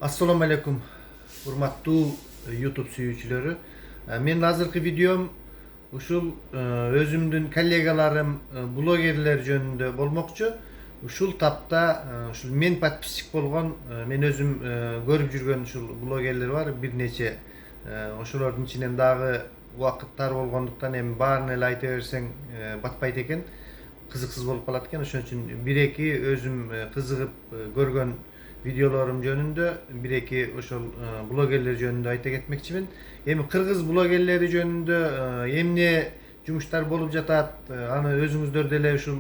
Assalamu alaikum, hurmatly YouTube suyucuları. Men hazırkı videom uşul özümdün kollegalarım blogerler jönündө bolmokçu. Uşul tapta uşul men подписчик болгон, men özüm көрүп жүргөн ушул блогерлер бар, бир нече. Ошолордун ичинен дагы убакыттар болгондуктан эми баарын эле айта берсең батпайт экен, кызыксыз болуп калат экен. Ошон үчүн бир эки өзүм кызыгып көргөн videolarım jönündө bir eki oşol blogerler jönündө ayta ketmekçimin. Эми кыргыз блогерлери жөнүндө эмне жумуштар болуп жатат, аны өзүңүздөр деле ушул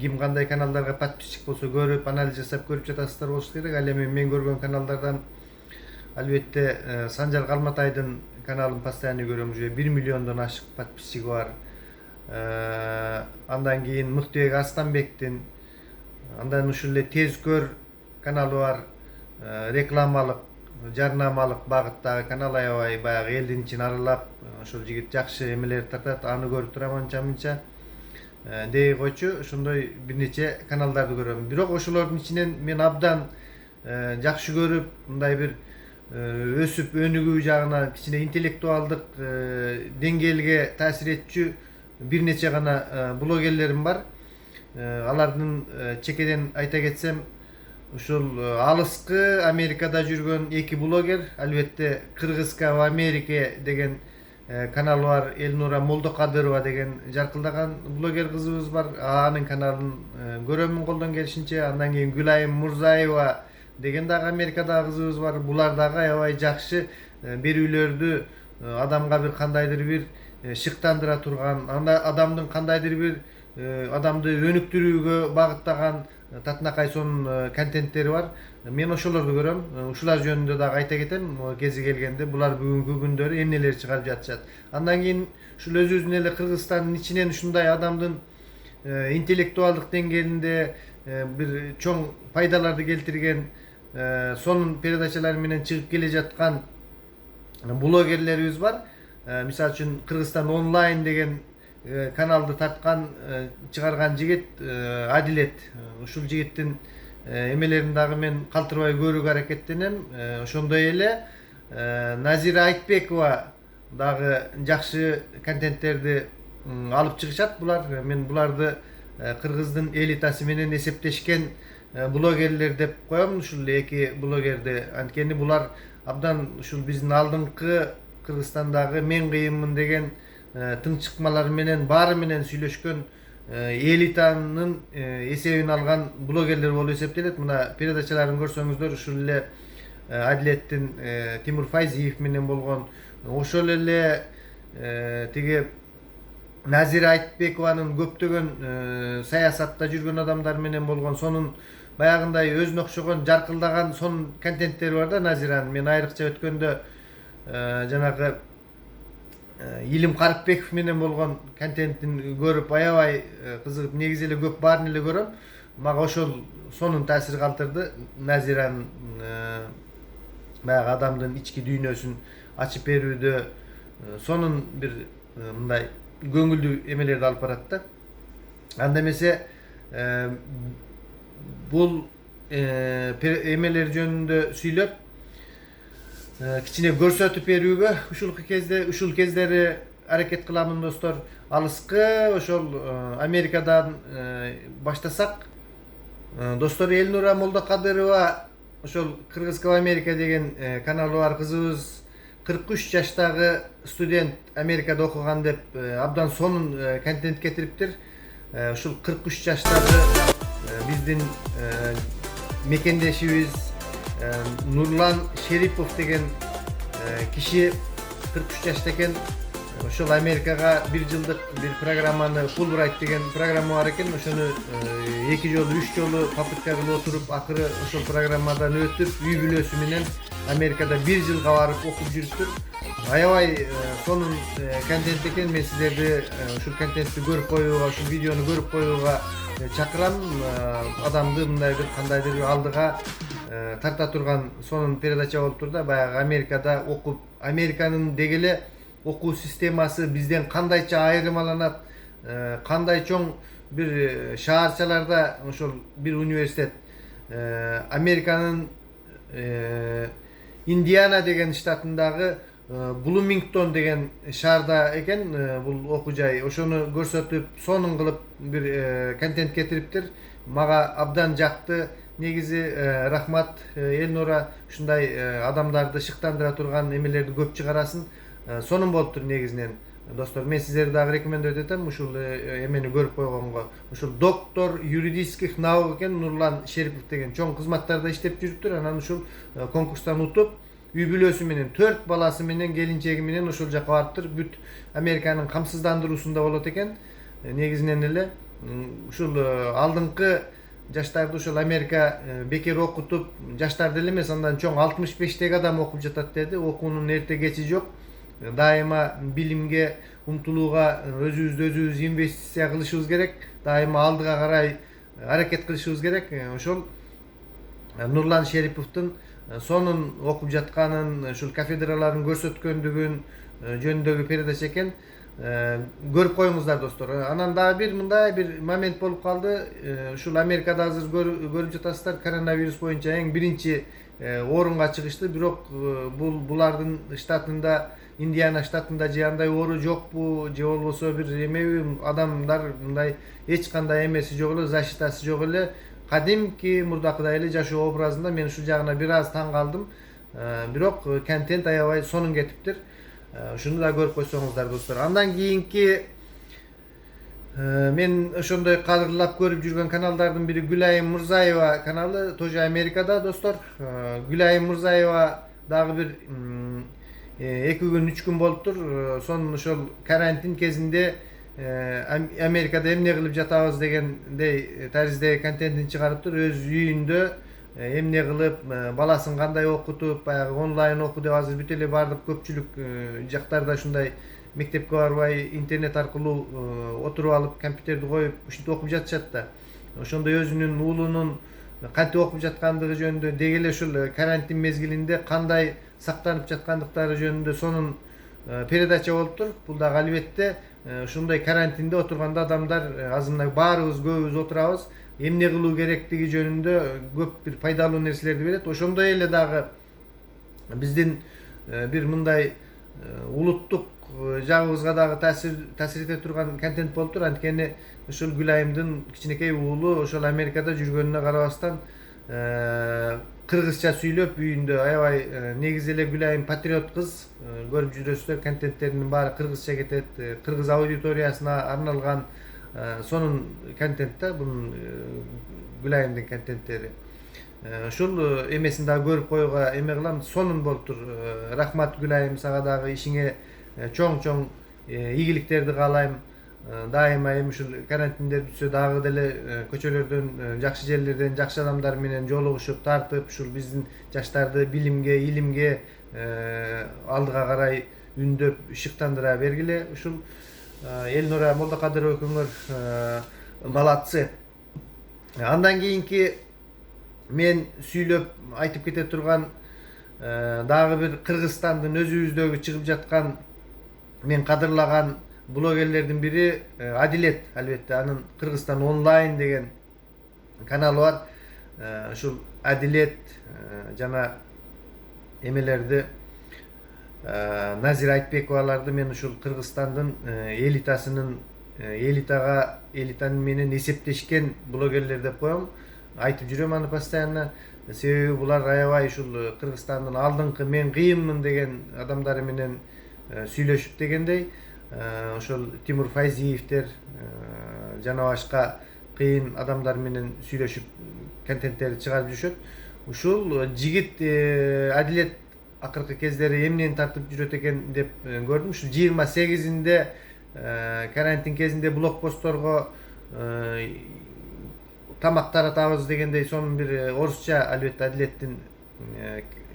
ким кандай каналдарга подписчик болсо көрүп, анализ жасап көрүп жатасыздар болуш керек. Ал эми мен көргөн каналдардан албетте Санжар Калматайдын каналын постоянно көрөм, уже 1 миллиондон ашык подписчиги бар. Андан кийин Мыктыбек Арстанбектин, андан ушул эле Тез көр kanalı var, reklammalık, jarnamalık bagıttагы kanal аябай баягы элдин ичин аралап, ошол жигит жакшы эмелер тартат, аны көрүп турам анча-мынча дей койчу, ошондой бир нече каналдарды көрөм. Бирок ошолордун ичинен мен абдан жакшы көрүп, мындай бир өсүп өнүгүү жагына, кичине интеллектуалдык деңгээлге таасир этчү бир нече гана блогерлерим бар. Алардын чекеден айта кетсем, ушул алыскы Америкада жүргөн эки блогер, албетте Кыргызка в Америке деген каналы бар, Элнура Молдокадырова деген жаркылдаган блогер кызыбыз бар. Анын каналын көрөмүн колдон келишинче. Андан кийин Гүлайым Мурзаева деген дагы Америкадагы кызыбыз бар. Булар дагы аябай жакшы берүүлөрдү адамга бир кандайдыр бир шыктандыра турган, адамдын кандайдыр бир адамды өнүктүрүүгө багыттаган татынакай сонун контенттери бар. Мен ошолорду көрөм. Ушулар жөнүндө дагы айта кетем. Кези келгенде булар бүгүнкү күндөрү эмнелер чыгарып жатышат. Андан кийин ушул өзүбүздүн эле Кыргызстандын ичинен ушундай адамдын интеллектуалдык деңгээлинде бир чоң пайдаларды келтирген, сонун передачалар менен чыгып келе жаткан блогерлерибиз бар. Мисалы үчүн Кыргызстан онлайн деген каналды тарткан, чыгарган жигит Адилет. Ушул жигиттин эмелерин дагы мен калтырбай көрүүгө аракеттенем. Ошондой эле Назира Айтбекова дагы жакшы контенттерди алып чыгышат булар. Мен буларды Кыргыздын элитасы менен эсептешкен блогерлер деп коем. Ушул эки блогерди, анткени булар абдан ушул биздин алдыңкы Кыргызстандагы мен кыйынмын деген тыңчыкмалар менен, баары менен сүйлөшкөн элитанын эсебин алган блогерлер болуп эсептелет. Мына передачаларын көрсөңүздөр, ушул эле Адилеттин Тимур Файзиев менен болгон, ошол эле тиги Назира Айтбекованын көптөгөн саясатта жүргөн адамдар менен болгон сонун баягындай өзүнө окшогон жаркылдаган сонун контенттери бар да Назиранын. Мен айрыкча өткөндө жанагы Илим Карыкбеков менен болгон контентин көрүп аябай кызыгып, негизи эле көп баарын эле көрөм. Мага ошол сонун таасир калтырды. Назиранын баягы адамдын ички дүйнөсүн ачып берүүдө сонун бир мындай көңүлдүү эмелерди алып барат да. Анда эмесе бул эмелер жөнүндө сүйлөп кичине көрсөтүп берүүгө ушул кездери аракет кыламын достор. Алыскы ошол Америкадан баштасак, достор, Элнура Молдокадырова, ошол Кыргызка в Америка деген каналы бар кызыбыз, 43 жаштагы студент, Америкада окуган деп абдан сонун контент кетириптир. Ушул 43 жаштагы биздин мекендешибиз Нурлан Шерипов деген киши 43 жашта экен. Ошол Америкага 1 жылдык бир программаны, Fulbright деген программа бар экен. Ошону 2 жолу, 3 жолу попытка кылып отуруп, акыры ошол программадан өтүп, үй бүлөсү менен Америкада 1 жылга барып окуп жүрүптүр. Аябай сонун контент экен. Мен сиздерди ушул контентти көрүп коюуга, ушул видеону көрүп коюуга чакырам. Адамды мындай бир кандайдыр алдыга тарта турган сонун передача болуп тур да. Баягы Америкада окуп, Американын дегеле окуу системасы бизден кандайча айырмаланат, кандай чоң бир шаарчаларда ошол бир университет, Американын Indiana деген штатындагы Bloomington деген шаарда экен бул окуу жай. Ошону көрсөтүп, сонун кылып бир контент кетириптир. Мага абдан жакты. Негизи рахмат Элнура, ушундай адамдарды шыктандыра турган эмелерди көп чыгарасын. Сонун болуптур негизинен. Достор, мен сиздерди дагы рекомендовать этем ушул эмени көрүп койгонго. Ушул доктор юридических наук экен, Нурлан Шерипов деген чоң кызматтарда иштеп жүрүптүр. Анан ушул конкурстан утуп, үй бүлөсү менен, 4 баласы менен, келинчеги менен ушул жака барыптыр. Бүт Американын камсыздандыруусунда болот экен. Негизинен эле ушул алдыңкы жаштарды ушул Америка бекер окутуп, жаштарды эле эмес, андан чоң 65 адам окуп жатат деди. Окуунун эрте кечи жок. Daima bilimge, umtuluğa, özümüz investisiya kılışımız gerek. Daima aldığa karay hareket kılışımız gerek. Şol Nurlan Şeripov'tun sonun okup jatkanın, şol kafedraların görsetköndügün jönündөгү передача экен. Көрүп коюңуздар достор. Анан дагы бир мындай бир момент болуп калды. Ушул Америкада азыр көрүп жатасыздар, коронавирус боюнча эң биринчи орунга чыгышты. Бирок булардын штатында, Indiana штатында же андай оору жокпу, же болбосо бир эмеби, адамдар мындай эч кандай эмеси жок эле, защитасы жок эле. Кадимки мурдакыдай эле жашоо образында мен ушул жагына бир аз таң калдым. Бирок контент аябай сонун кетиптир. Ушуну да көрүп койсоңуздар достор. Андан кийинки мен ошондой кадырлап көрүп жүргөн каналдардын бири Гүлайым Мурзаева каналы, тоже Америкада достор. Гүлайым Мурзаева дагы бир 2 gün 3 gün болуптур. Сонун ошол карантин кезинде Америкада эмне кылып жатабыз дегендей таризде контентин чыгарыптыр. Өз үйүндө эмне кылып, баласын кандай окутуп, баягы онлайн окуу деп азыр бүт эле бардык көпчүлүк жактарда ушундай мектепке барбай интернет аркылуу отуруп алып компьютерди коюп ушинтип окуп жатышат да. Ошондой өзүнүн уулунун кантип окуп жаткандыгы жөнүндө, деги эле ушул карантин мезгилинде кандай сактанып жаткандыктары жөнүндө сонун передача болуптур. Бул дагы албетте ушундай карантинде отурганда адамдар азыр мына баарыбыз көбүбүз отурабыз, эмне кылуу керектиги жөнүндө көп бир пайдалуу нерселерди берет. Ошондой эле дагы биздин бир мындай улуттук жагыбызга дагы таасир эте турган контент болуптур. Анткени ушул Гүлайымдын кичинекей уулу ошол Америкада жүргөнүнө карабастан кыргызча сүйлөп үйүндө аябай негизи эле Гүлайым патриот кыз. Көрүп жүрөсүздөр, контенттеринин баары кыргызча кетет. Кыргыз аудиториясына арналган сонун контент да бунун Гүлайымдын контенттери. Ушул эмесин дагы көрүп коюуга эме кылам, сонун болуптур. Рахмат Гүлайым, сага дагы ишиңе чоң ийгиликтерди каалайм. Дайыма эми ушул карантиндер бүтсө дагы деле көчөлөрдөн, жакшы жерлерден жакшы адамдар менен жолугушуп, тартып, ушул биздин жаштарды билимге, илимге алдыга карай үндөп, шыктандыра бергиле. Ушул Элнура Молдокадырова экөөңөр молодцы. Андан кийинки мен сүйлөп айтып кете турган дагы бир Кыргызстандын өзүбүздөгү чыгып жаткан мен кадырлаган блогерлердин бири Адилет. Албетте анын Кыргызстан онлайн деген каналы бар. Ушул Адилет жана эмелерди Назира Айтбековаларды мен ушул Кыргызстандын элитанын менен эсептешкен блогерлер деп коем. Айтып жүрөм аны постоянно. Себеби булар аябай ушул Кыргызстандын алдыңкы мен кыйынмын деген адамдары менен сүйлөшүп дегендей. Ошол Тимур Файзиевтер жана башка кыйын адамдар менен сүйлөшүп контенттерди чыгарып жүрүшөт. Ушул жигит Адилет акыркы кездери эмнени тартып жүрөт экен деп көрдүм. Ушул 28-inde карантин кезинде блокпостторго тамак таратабыз дегендей сонун бир орусча, албетте Адилеттин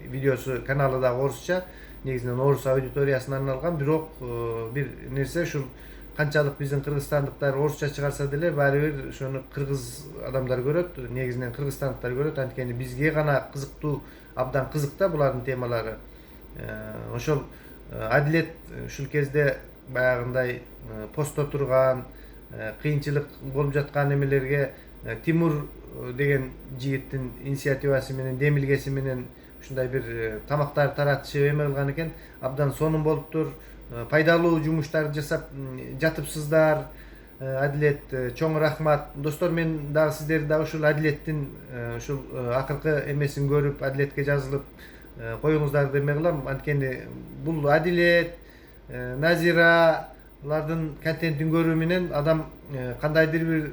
видеосу, каналы дагы орусча, негизинен орус аудиториясына арналган. Бирок бир нерсе, ушул канчалык биздин кыргызстандыктар орусча чыгарса деле баары бир ошону кыргыз адамдар көрөт, негизинен кыргызстандыктар көрөт. Анткени бизге гана кызыктуу, абдан кызык да булардын темалары. Ошол Адилет ушул кезде баягындай постто турган, кыйынчылык болуп жаткан эмелерге Тимур деген жигиттин инициативасы менен демилгеси менен ушундай бир тамактар таратышы эме кылган экен. Абдан сонун болуптур. Пайдалуу жумуштарды жасап жатыпсыздар. Адилет, чоң рахмат. Достор, мен дагы сиздерди дагы ушул Адилеттин ушул акыркы эмесин көрүп, Адилетке жазылып коюңуздарды эме кылам. Анткени бул Адилет, Назиралардын контентин көрүү менен адам кандайдыр бир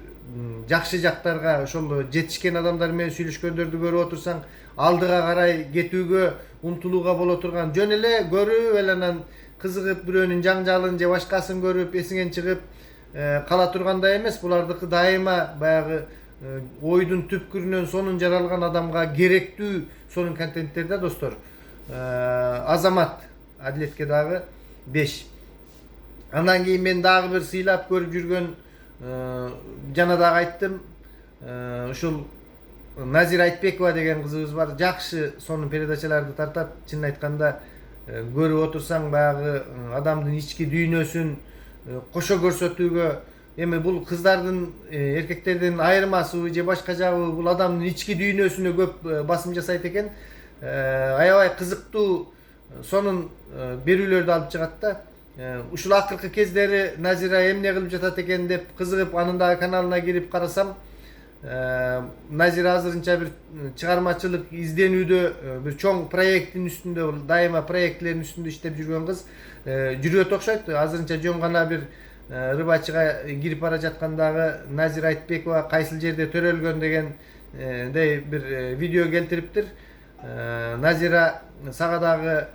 жакшы жактарга, ошол жетишкен адамдар менен сүйлөшкөндөрдү көрүп отурсаң, алдыга карай кетүүгө умтулууга боло турган, жөн эле көрүп эле анан кызыгып бирөөнүн жаңжалын же башкасын көрүп эсиңен чыгып кала тургандай эмес. Булардыкы дайыма баягы ойдун түпкүрүнөн сонун жаралган адамга керектүү сонун контенттер да, достор. Азамат Адилетке дагы 5. Андан кийин мен дагы бир сыйлап көрүп жүргөн, жана дагы айттым, ушул Назира Айтбекова деген кызыбыз бар. Жакшы сонун передачаларды тартат. Чынын айтканда көрүп отурсаң, баягы адамдын ички дүйнөсүн кошо көрсөтүүгө, эми бул кыздардын эркектерден айырмасыбы же башка жагыбы, бул адамдын ички дүйнөсүнө көп басым жасайт экен. Аябай кызыктуу сонун берүүлөрдү алып чыгат да. Ушул акыркы кездери Назира эмне кылып жатат экен деп кызыгып анын дагы каналына кирип карасам, Назира азырынча бир чыгармачылык изденүүдө, бир чоң проекттин үстүндө, дайыма проектлердин үстүндө иштеп жүргөн кыз. Жүрөт окшойт. Азырынча жөн гана бир рыбачыга кирип бара жаткандагы Назира Айтбекова кайсыл жерде төрөлгөн деген бир видео келтириптир. Назира, сага дагы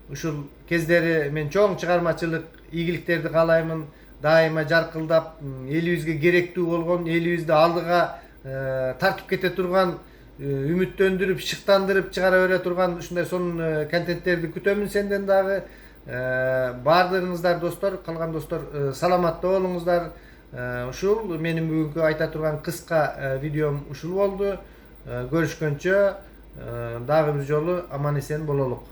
ушул кездери мен чоң чыгармачылык ийгиликтерди каалаймын. Дайыма жаркылдап, элибизге керектүү болгон, элибизди алдыга тартып кете турган, үмүттөндүрүп, шыктандырып чыгара бере турган ушундай сонун контенттерди күтөмүн сенден дагы. Баардыгыңыздар достор, калган достор, саламатта болуңуздар. Ушул менин бүгүнкү айта турган кыска видеом ушул болду. Көрүшкөнчө дагы бир жолу аман эсен бололук.